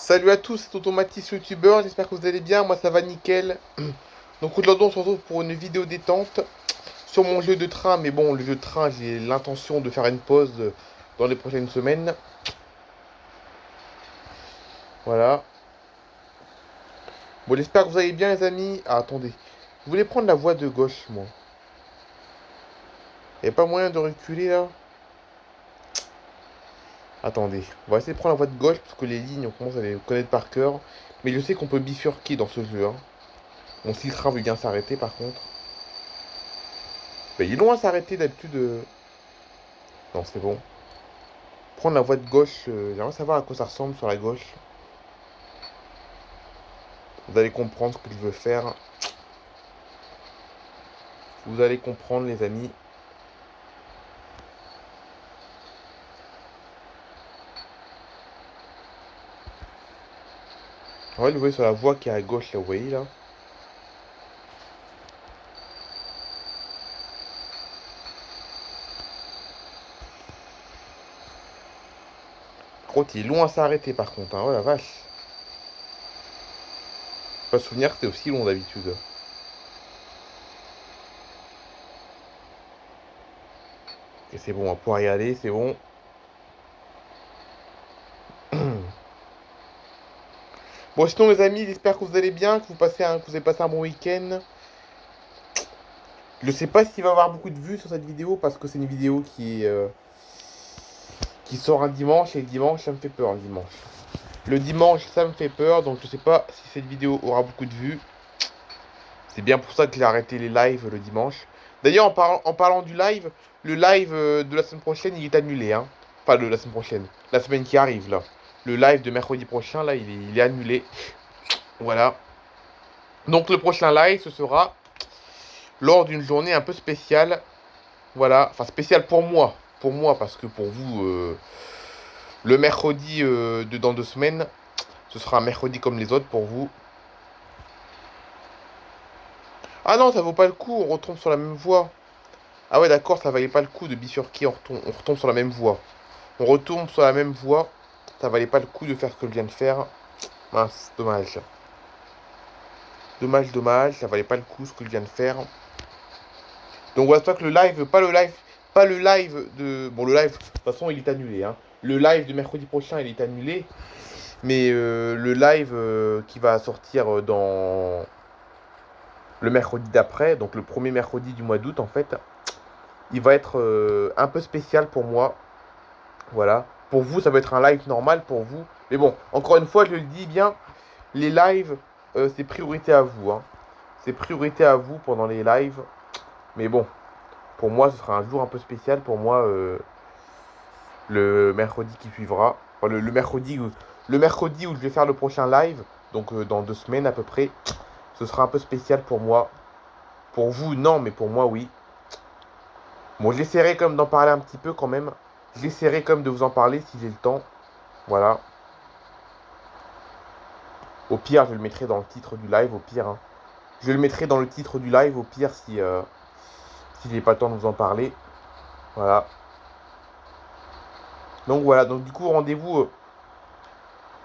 Salut à tous, c'est Automatis YouTuber, j'espère que vous allez bien, moi ça va nickel. Donc aujourd'hui on se retrouve pour une vidéo détente sur mon jeu de train, mais bon le jeu de train j'ai l'intention de faire une pause dans les prochaines semaines. Voilà. Bon j'espère que vous allez bien les amis. Ah attendez, je voulais prendre la voie de gauche moi. Y'a pas moyen de reculer là? Attendez, on va essayer de prendre la voie de gauche parce que les lignes on commence à les connaître par cœur. Mais je sais qu'on peut bifurquer dans ce jeu. Hein. Bon si le train veut bien s'arrêter par contre. Bah, il est loin à s'arrêter d'habitude. Non c'est bon. Prendre la voie de gauche, j'aimerais savoir à quoi ça ressemble sur la gauche. Vous allez comprendre ce que je veux faire. Vous allez comprendre les amis. On va le voir sur la voie qui est à gauche là, vous voyez là. Par contre il est loin à s'arrêter par contre, hein. Oh la vache. Pas souvenir que c'était aussi long d'habitude. Et c'est bon, on va pouvoir y aller, c'est bon. Bon sinon les amis, j'espère que vous allez bien, que vous avez passé un bon week-end. Je sais pas s'il va y avoir beaucoup de vues sur cette vidéo parce que c'est une vidéo qui sort un dimanche et le dimanche ça me fait peur le dimanche. Le dimanche ça me fait peur donc je sais pas si cette vidéo aura beaucoup de vues. C'est bien pour ça que j'ai arrêté les lives le dimanche. D'ailleurs en parlant du live, le live de la semaine prochaine il est annulé hein. Enfin de la semaine prochaine, la semaine qui arrive là. Le live de mercredi prochain là il est annulé. Voilà. Donc le prochain live ce sera lors d'une journée un peu spéciale. Voilà, enfin spéciale pour moi. Pour moi, parce que pour vous, le mercredi de dans 2 semaines, ce sera un mercredi comme les autres pour vous. Ah non, ça vaut pas le coup, on retombe sur la même voie. Ah ouais, d'accord, ça valait pas le coup de bifurquer, on retombe sur la même voie. On retombe sur la même voie, ça valait pas le coup de faire ce que je viens de faire. Mince, dommage. Dommage, dommage, ça valait pas le coup ce que je viens de faire. Donc voilà, toi que le live, pas le live de... Bon, le live, de toute façon, il est annulé. Hein. Le live de mercredi prochain, il est annulé. Mais le live qui va sortir dans le mercredi d'après, donc le premier mercredi du mois d'août, en fait, il va être un peu spécial pour moi. Voilà. Pour vous, ça va être un live normal pour vous. Mais bon, encore une fois, je le dis bien, les lives, c'est priorité à vous. Hein. C'est priorité à vous pendant les lives. Mais bon, pour moi, ce sera un jour un peu spécial pour moi le mercredi qui suivra. Enfin, le mercredi où je vais faire le prochain live, donc dans 2 semaines à peu près, ce sera un peu spécial pour moi. Pour vous, non, mais pour moi, oui. Bon, j'essaierai comme d'en parler un petit peu quand même. J'essaierai comme de vous en parler si j'ai le temps. Voilà. Au pire, je le mettrai dans le titre du live, au pire. Hein. Je le mettrai dans le titre du live, au pire, si j'ai pas le temps de vous en parler. Voilà. Donc voilà, donc du coup, rendez-vous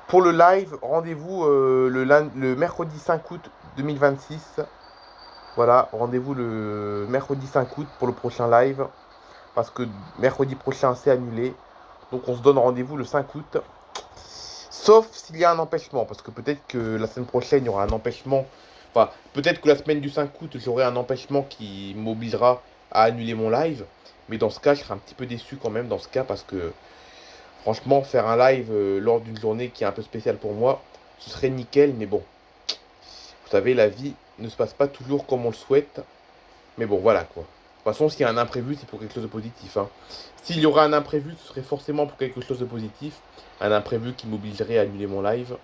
pour le live, rendez-vous le mercredi 5 août 2026. Voilà, rendez-vous le mercredi 5 août pour le prochain live. Parce que mercredi prochain, c'est annulé. Donc on se donne rendez-vous le 5 août. Sauf s'il y a un empêchement. Parce que peut-être que la semaine prochaine, il y aura un empêchement. Enfin, peut-être que la semaine du 5 août, j'aurai un empêchement qui m'obligera à annuler mon live. Mais dans ce cas, je serai un petit peu déçu quand même dans ce cas. Parce que franchement, faire un live lors d'une journée qui est un peu spéciale pour moi, ce serait nickel. Mais bon, vous savez, la vie ne se passe pas toujours comme on le souhaite. Mais bon, voilà quoi. De toute façon, s'il y a un imprévu, c'est pour quelque chose de positif. Hein. S'il y aura un imprévu, ce serait forcément pour quelque chose de positif. Un imprévu qui m'obligerait à annuler mon live,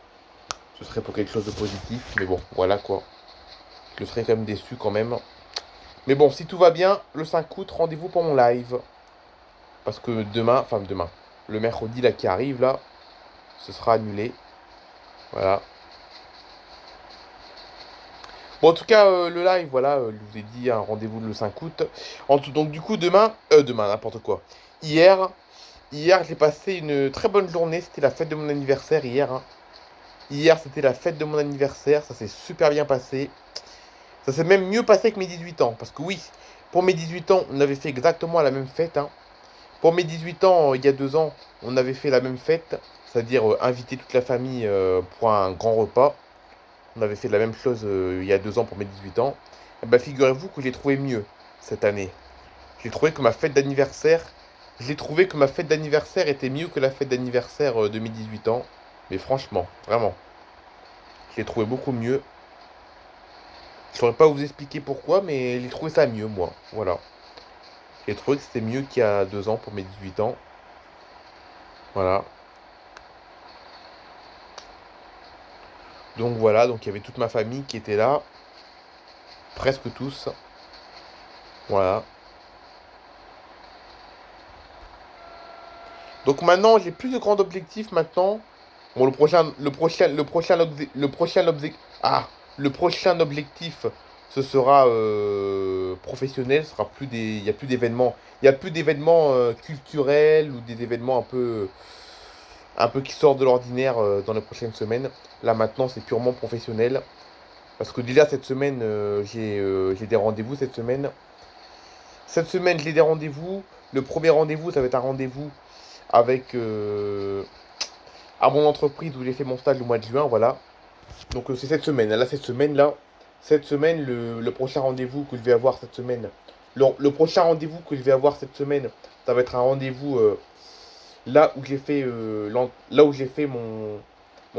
ce serait pour quelque chose de positif. Mais bon, voilà quoi. Je serais quand même déçu quand même. Mais bon, si tout va bien, le 5 août, rendez-vous pour mon live. Parce que demain, le mercredi là qui arrive là, ce sera annulé. Voilà. Bon, en tout cas, le live, voilà, je vous ai dit un rendez-vous le 5 août. Donc, du coup, demain, n'importe quoi. Hier, j'ai passé une très bonne journée. C'était la fête de mon anniversaire hier. Hein. Hier, c'était la fête de mon anniversaire. Ça s'est super bien passé. Ça s'est même mieux passé que mes 18 ans. Parce que oui, pour mes 18 ans, on avait fait exactement la même fête, hein. Pour mes 18 ans, il y a 2 ans, on avait fait la même fête. C'est-à-dire inviter toute la famille pour un grand repas. On avait fait la même chose il y a 2 ans pour mes 18 ans. Eh ben, figurez-vous que j'ai trouvé mieux cette année. J'ai trouvé que ma fête d'anniversaire, j'ai trouvé que ma fête d'anniversaire était mieux que la fête d'anniversaire de mes 18 ans. Mais franchement, vraiment, je l'ai trouvé beaucoup mieux. Je saurais pas vous expliquer pourquoi, mais j'ai trouvé ça mieux, moi. Voilà. J'ai trouvé que c'était mieux qu'il y a 2 ans pour mes 18 ans. Voilà. Donc voilà, donc il y avait toute ma famille qui était là. Presque tous. Voilà. Donc maintenant, j'ai plus de grands objectifs maintenant. Bon, le prochain objectif, ce sera professionnel. Ce sera plus des, il y a plus d'événements, il y a plus d'événements culturels ou des événements un peu qui sortent de l'ordinaire dans les prochaines semaines. Là maintenant, c'est purement professionnel. Parce que déjà cette semaine, j'ai des rendez-vous cette semaine. Cette semaine, j'ai des rendez-vous. Le premier rendez-vous, ça va être un rendez-vous avec à mon entreprise où j'ai fait mon stage le mois de juin, voilà. Donc c'est cette semaine. Là, cette semaine, le prochain rendez-vous que je vais avoir cette semaine, le prochain rendez-vous que je vais avoir cette semaine, ça va être un rendez-vous là où j'ai fait mon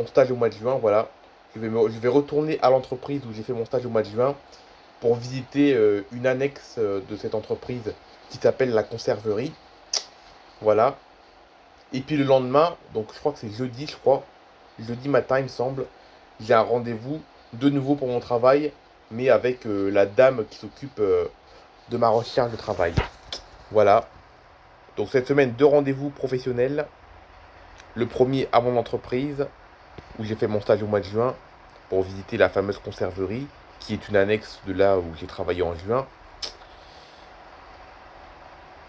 stage au mois de juin, voilà. Je vais retourner à l'entreprise où j'ai fait mon stage au mois de juin pour visiter une annexe de cette entreprise qui s'appelle la conserverie, voilà. Et puis le lendemain, donc je crois que c'est jeudi, je crois, jeudi matin, il me semble, j'ai un rendez-vous de nouveau pour mon travail, mais avec la dame qui s'occupe de ma recherche de travail. Voilà. Donc cette semaine, 2 rendez-vous professionnels. Le premier à mon entreprise, où j'ai fait mon stage au mois de juin, pour visiter la fameuse conserverie, qui est une annexe de là où j'ai travaillé en juin.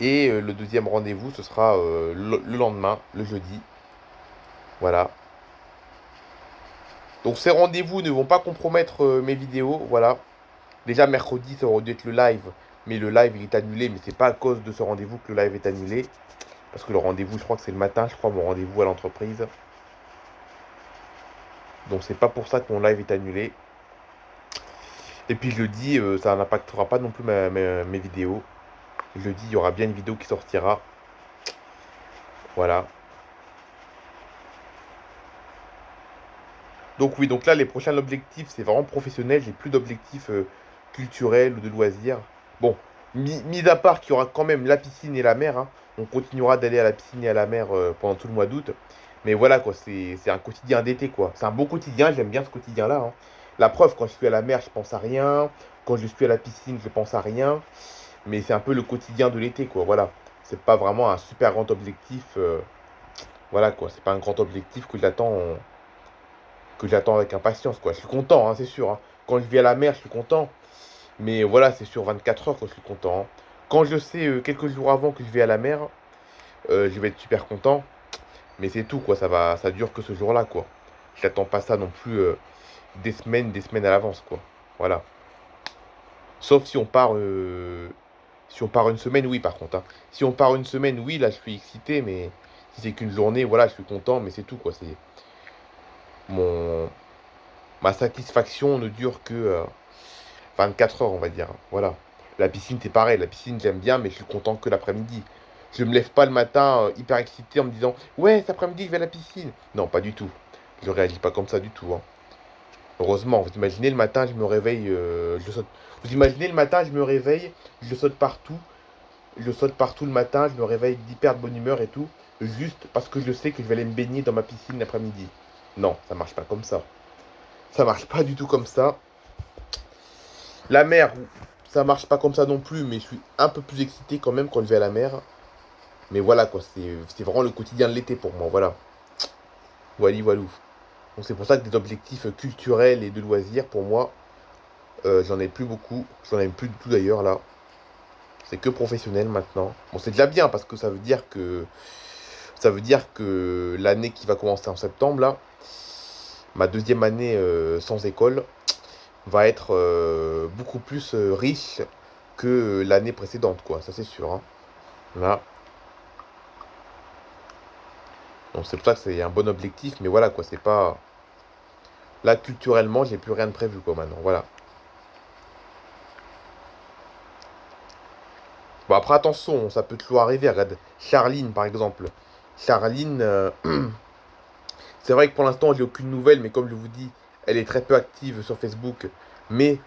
Et le deuxième rendez-vous, ce sera le lendemain, le jeudi. Voilà. Donc ces rendez-vous ne vont pas compromettre mes vidéos, voilà. Déjà mercredi, ça aurait dû être le live, mais le live il est annulé, mais c'est pas à cause de ce rendez-vous que le live est annulé. Parce que le rendez-vous, je crois que c'est le matin, je crois, mon rendez-vous à l'entreprise. Donc c'est pas pour ça que mon live est annulé. Et puis jeudi, ça n'impactera pas non plus mes vidéos. Jeudi, il y aura bien une vidéo qui sortira. Voilà. Donc oui, donc là, les prochains objectifs, c'est vraiment professionnel. J'ai plus d'objectifs culturels ou de loisirs. Bon, mis à part qu'il y aura quand même la piscine et la mer, hein. On continuera d'aller à la piscine et à la mer pendant tout le mois d'août. Mais voilà, quoi, c'est un quotidien d'été, quoi. C'est un beau quotidien, j'aime bien ce quotidien-là, hein. La preuve, quand je suis à la mer, je pense à rien. Quand je suis à la piscine, je pense à rien. Mais c'est un peu le quotidien de l'été, quoi. Voilà. C'est pas vraiment un super grand objectif. Voilà, quoi. C'est pas un grand objectif que j'attends avec impatience, quoi. Je suis content, hein, c'est sûr, hein. Quand je vais à la mer, je suis content. Mais voilà, c'est sur 24 heures que je suis content, hein. Quand je sais quelques jours avant que je vais à la mer, je vais être super content. Mais c'est tout, quoi. Ça dure que ce jour-là, quoi. J'attends pas ça non plus des semaines à l'avance, quoi. Voilà. Sauf si on part une semaine, oui, par contre, hein. Si on part une semaine, oui, là, je suis excité, mais si c'est qu'une journée, voilà, je suis content, mais c'est tout, quoi. Mon, ma satisfaction ne dure que 24 heures, on va dire, hein. Voilà. La piscine, c'est pareil. La piscine, j'aime bien, mais je suis content que l'après-midi. Je me lève pas le matin hyper excité en me disant, ouais, cet après-midi, je vais à la piscine. Non, pas du tout. Je réagis pas comme ça du tout, hein. Heureusement, vous imaginez le matin, je me réveille, je saute. Vous imaginez le matin, je me réveille, je saute partout. Je saute partout le matin, je me réveille d'hyper bonne humeur et tout, juste parce que je sais que je vais aller me baigner dans ma piscine l'après-midi. Non, ça marche pas comme ça. Ça marche pas du tout comme ça. La mer, ça marche pas comme ça non plus, mais je suis un peu plus excité quand même quand je vais à la mer. Mais voilà quoi, c'est vraiment le quotidien de l'été pour moi, voilà. Voilà, voilà. Donc c'est pour ça que des objectifs culturels et de loisirs, pour moi, j'en ai plus beaucoup. J'en ai plus du tout d'ailleurs là. C'est que professionnel maintenant. Bon, c'est déjà bien parce que ça veut dire que l'année qui va commencer en septembre là, ma deuxième année sans école va être beaucoup plus riche que l'année précédente, quoi. Ça, c'est sûr, hein. Là. Donc, c'est pour ça que c'est un bon objectif, mais voilà, quoi. C'est pas. Là, culturellement, j'ai plus rien de prévu, quoi, maintenant. Voilà. Bon, après, attention, ça peut toujours arriver. Regarde, Charline, par exemple. Charline, c'est vrai que pour l'instant, j'ai aucune nouvelle, mais comme je vous dis, elle est très peu active sur Facebook. Mais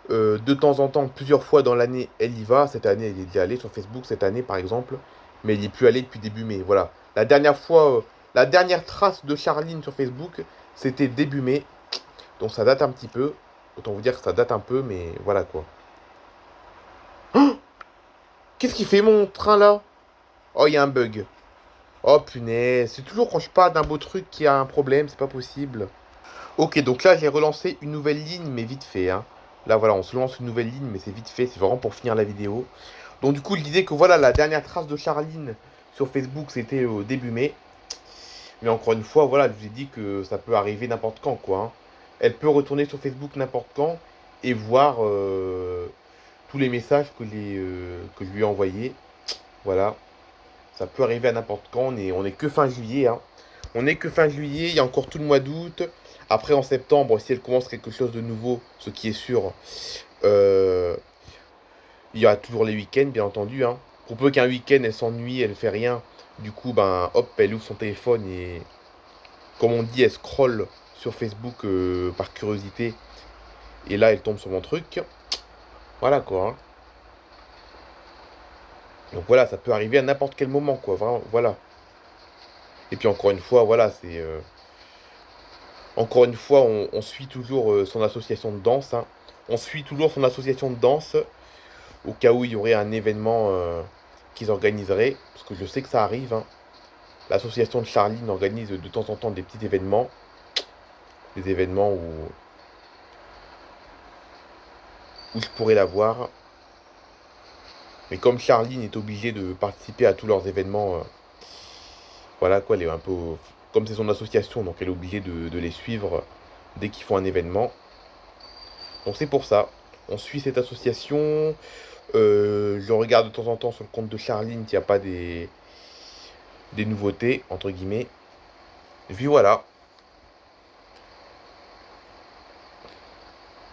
de temps en temps, plusieurs fois dans l'année, elle y va. Cette année, elle est déjà allée sur Facebook, cette année, par exemple. Mais elle n'y est plus allée depuis début mai. Voilà. La dernière fois, la dernière trace de Charline sur Facebook, c'était début mai. Donc ça date un petit peu. Autant vous dire que ça date un peu, mais voilà quoi. Qu'est-ce qui fait mon train là? Oh, il y a un bug. Oh punaise, c'est toujours quand je parle d'un beau truc qu'il y a un problème, c'est pas possible. Ok, donc là j'ai relancé une nouvelle ligne, mais vite fait, hein. Là voilà, on se lance une nouvelle ligne, mais c'est vite fait, c'est vraiment pour finir la vidéo. Donc du coup, je disais que voilà, la dernière trace de Charline sur Facebook, c'était au début mai. Mais encore une fois, voilà, je vous ai dit que ça peut arriver n'importe quand, quoi, hein. Elle peut retourner sur Facebook n'importe quand et voir tous les messages que je lui ai envoyés. Voilà. Ça peut arriver à n'importe quand. On est que fin juillet, hein. On est que fin juillet. Il y a encore tout le mois d'août. Après, en septembre, si elle commence quelque chose de nouveau, ce qui est sûr, euh, il y aura toujours les week-ends, bien entendu, hein. Pour peu qu'un week-end, elle s'ennuie, elle fait rien. Du coup, ben, hop, elle ouvre son téléphone et, comme on dit, elle scrolle sur Facebook par curiosité. Et là, elle tombe sur mon truc. Voilà, quoi, hein. Donc voilà, ça peut arriver à n'importe quel moment, quoi. Vraiment, voilà. Et puis encore une fois, voilà, c'est encore une fois, on suit toujours son association de danse, hein. On suit toujours son association de danse au cas où il y aurait un événement qu'ils organiseraient. Parce que je sais que ça arrive, hein. L'association de Charline organise de temps en temps des petits événements. Des événements où je pourrais la voir. Mais comme Charline est obligée de participer à tous leurs événements, voilà quoi, elle est un peu. Comme c'est son association, donc elle est obligée de les suivre dès qu'ils font un événement. Donc c'est pour ça. On suit cette association. Je regarde de temps en temps sur le compte de Charline qu'il n'y a pas des nouveautés, entre guillemets. Et puis voilà.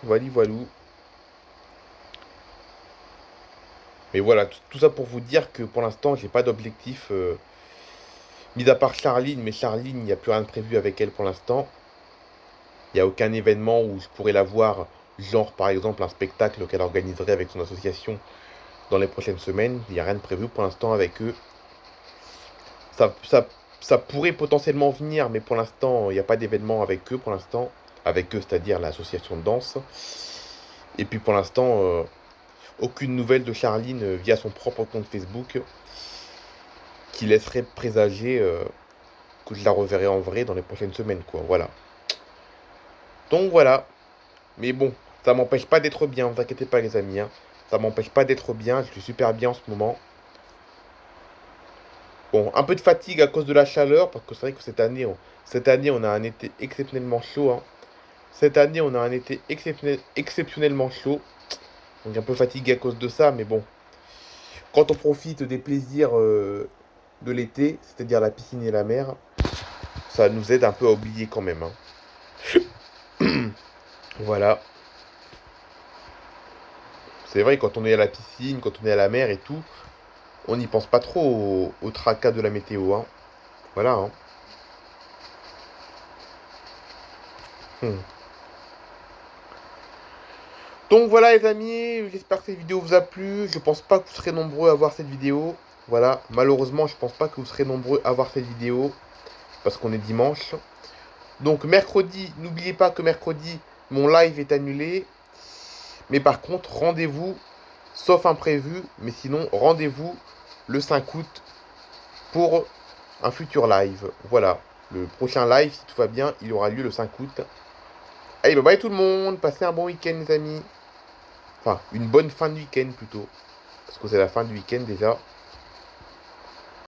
Voilà, voilou. Mais voilà, tout ça pour vous dire que pour l'instant, j'ai pas d'objectif. Mis à part Charline, mais Charline, il n'y a plus rien de prévu avec elle pour l'instant. Il n'y a aucun événement où je pourrais la voir, genre par exemple un spectacle qu'elle organiserait avec son association dans les prochaines semaines. Il n'y a rien de prévu pour l'instant avec eux. Ça, ça, ça pourrait potentiellement venir, mais pour l'instant, il n'y a pas d'événement avec eux pour l'instant. Avec eux, c'est-à-dire l'association de danse. Et puis pour l'instant, aucune nouvelle de Charline via son propre compte Facebook qui laisserait présager que je la reverrai en vrai dans les prochaines semaines, quoi. Voilà. Donc voilà. Mais bon, ça m'empêche pas d'être bien, ne vous inquiétez pas les amis, hein. Ça m'empêche pas d'être bien, je suis super bien en ce moment. Bon, un peu de fatigue à cause de la chaleur, parce que c'est vrai que cette année, on a un été exceptionnellement chaud, hein. Cette année, on a un été exceptionnellement chaud. Donc un peu fatigué à cause de ça, mais bon. Quand on profite des plaisirs de l'été, c'est-à-dire la piscine et la mer, ça nous aide un peu à oublier quand même, hein. Voilà. C'est vrai, quand on est à la piscine, quand on est à la mer et tout, on n'y pense pas trop au tracas de la météo, hein. Voilà, hein. Hmm. Donc voilà les amis, j'espère que cette vidéo vous a plu. Je pense pas que vous serez nombreux à voir cette vidéo. Voilà, malheureusement, je pense pas que vous serez nombreux à voir cette vidéo parce qu'on est dimanche. Donc mercredi, n'oubliez pas que mercredi, mon live est annulé. Mais par contre, rendez-vous, sauf imprévu, mais sinon, rendez-vous le 5 août pour un futur live. Voilà, le prochain live, si tout va bien, il aura lieu le 5 août. Allez, bye bye tout le monde, passez un bon week-end les amis. Enfin, une bonne fin de week-end plutôt. Parce que c'est la fin du week-end déjà.